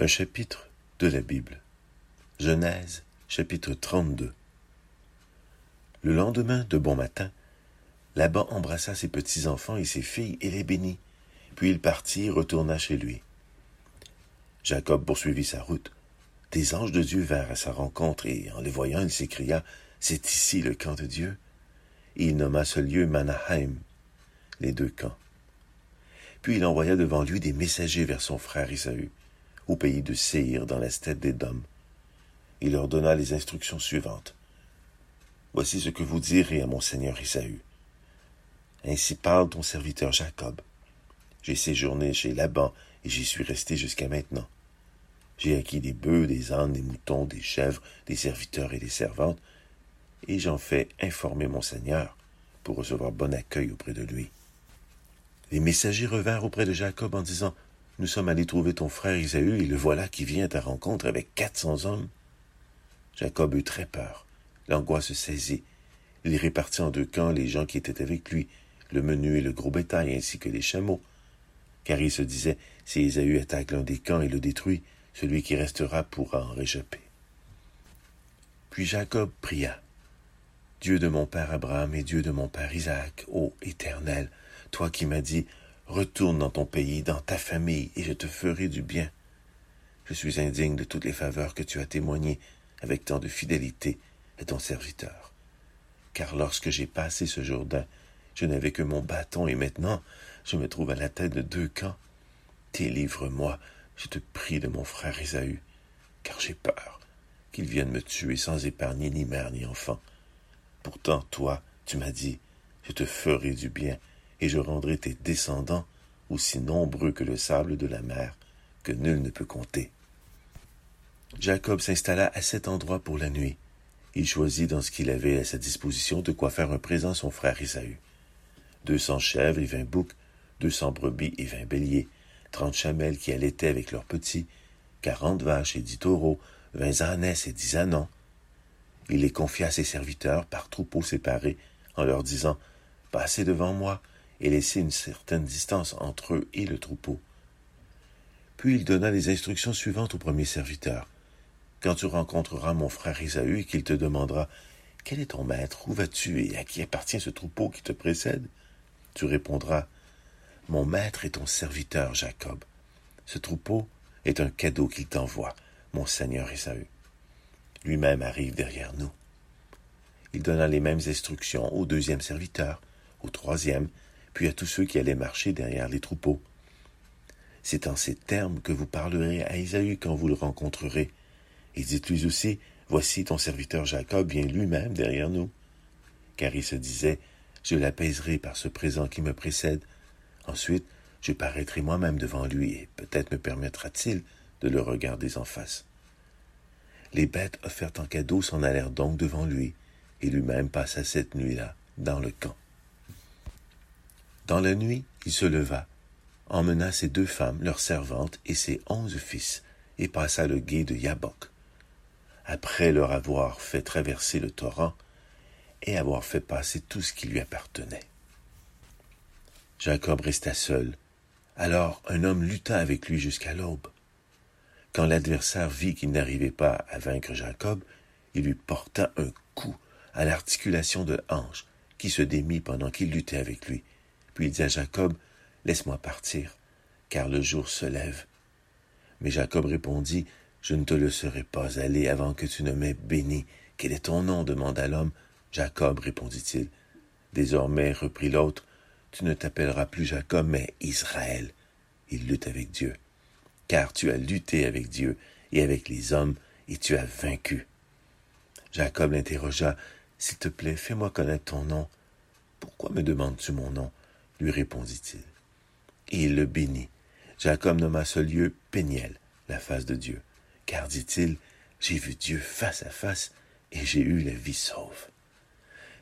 Un chapitre de la Bible. Genèse, chapitre 32. Le lendemain, de bon matin, Laban embrassa ses petits-enfants et ses filles et les bénit. Puis il partit et retourna chez lui. Jacob poursuivit sa route. Des anges de Dieu vinrent à sa rencontre et, en les voyant, il s'écria « C'est ici le camp de Dieu ». Et il nomma ce lieu Manahaim, les deux camps. Puis il envoya devant lui des messagers vers son frère Ésaü, au pays de Séhir, dans la steppe d'Édom. Il leur donna les instructions suivantes. « Voici ce que vous direz à mon seigneur Ésaü. Ainsi parle ton serviteur Jacob. J'ai séjourné chez Laban et j'y suis resté jusqu'à maintenant. J'ai acquis des bœufs, des ânes, des moutons, des chèvres, des serviteurs et des servantes, et j'en fais informer mon seigneur pour recevoir bon accueil auprès de lui. » Les messagers revinrent auprès de Jacob en disant « Nous sommes allés trouver ton frère Ésaü, et le voilà qui vient à ta rencontre avec 400 hommes. » Jacob eut très peur. L'angoisse se saisit. Il répartit en deux camps les gens qui étaient avec lui, le menu et le gros bétail, ainsi que les chameaux. Car il se disait « Si Ésaü attaque l'un des camps et le détruit, celui qui restera pourra en réchapper. » Puis Jacob pria. « Dieu de mon père Abraham et Dieu de mon père Isaac, ô Éternel, toi qui m'as dit, retourne dans ton pays, dans ta famille, et je te ferai du bien. Je suis indigne de toutes les faveurs que tu as témoignées avec tant de fidélité à ton serviteur. Car lorsque j'ai passé ce Jourdain, je n'avais que mon bâton, et maintenant je me trouve à la tête de deux camps. Délivre-moi, je te prie, de mon frère Ésaü, car j'ai peur qu'il vienne me tuer sans épargner ni mère ni enfant. Pourtant, toi, tu m'as dit, je te ferai du bien, et je rendrai tes descendants aussi nombreux que le sable de la mer, que nul ne peut compter. » Jacob s'installa à cet endroit pour la nuit. Il choisit dans ce qu'il avait à sa disposition de quoi faire un présent à son frère Ésaü. 200 chèvres et 20 boucs, 200 brebis et 20 béliers, 30 chamelles qui allaitaient avec leurs petits, 40 vaches et 10 taureaux, 20 ânesses et 10 ânons. Il les confia à ses serviteurs par troupeaux séparés, en leur disant « Passez devant moi et laissez une certaine distance entre eux et le troupeau. » Puis il donna les instructions suivantes au premier serviteur. « Quand tu rencontreras mon frère Ésaü et qu'il te demandera « Quel est ton maître? Où vas-tu et à qui appartient ce troupeau qui te précède? » Tu répondras « Mon maître est ton serviteur Jacob. Ce troupeau est un cadeau qu'il t'envoie, mon seigneur Ésaü. Lui-même arrive derrière nous. » Il donna les mêmes instructions au deuxième serviteur, au troisième, puis à tous ceux qui allaient marcher derrière les troupeaux. « C'est en ces termes que vous parlerez à Ésaü quand vous le rencontrerez. Et dites-lui aussi, voici ton serviteur Jacob vient lui-même derrière nous. » Car il se disait, je l'apaiserai par ce présent qui me précède. Ensuite, je paraîtrai moi-même devant lui et peut-être me permettra-t-il de le regarder en face. Les bêtes offertes en cadeau s'en allèrent donc devant lui, et lui-même passa cette nuit-là dans le camp. Dans la nuit, il se leva, emmena ses 2 femmes, leurs servantes, et ses 11 fils, et passa le gué de Yabok. Après leur avoir fait traverser le torrent, et avoir fait passer tout ce qui lui appartenait. Jacob resta seul. Alors un homme lutta avec lui jusqu'à l'aube. Quand l'adversaire vit qu'il n'arrivait pas à vaincre Jacob, il lui porta un coup à l'articulation de hanche, qui se démit pendant qu'il luttait avec lui. Puis il dit à Jacob, « Laisse-moi partir, car le jour se lève. » Mais Jacob répondit, « Je ne te laisserai pas aller avant que tu ne m'aies béni. Quel est ton nom? » demanda l'homme. « Jacob, répondit-il. »« Désormais, reprit l'autre, tu ne t'appelleras plus Jacob, mais Israël. » Il lutte avec Dieu. « Car tu as lutté avec Dieu et avec les hommes, et tu as vaincu. » Jacob l'interrogea, « S'il te plaît, fais-moi connaître ton nom. »« Pourquoi me demandes-tu mon nom? » lui répondit-il. Et il le bénit. Jacob nomma ce lieu Péniel, la face de Dieu. Car, dit-il, j'ai vu Dieu face à face, et j'ai eu la vie sauve.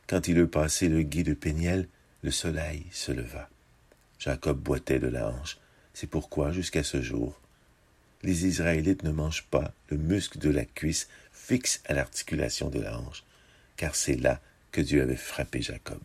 Quand il eut passé le gué de Péniel, le soleil se leva. Jacob boitait de la hanche. C'est pourquoi, jusqu'à ce jour, les Israélites ne mangent pas le muscle de la cuisse fixe à l'articulation de la hanche, car c'est là que Dieu avait frappé Jacob.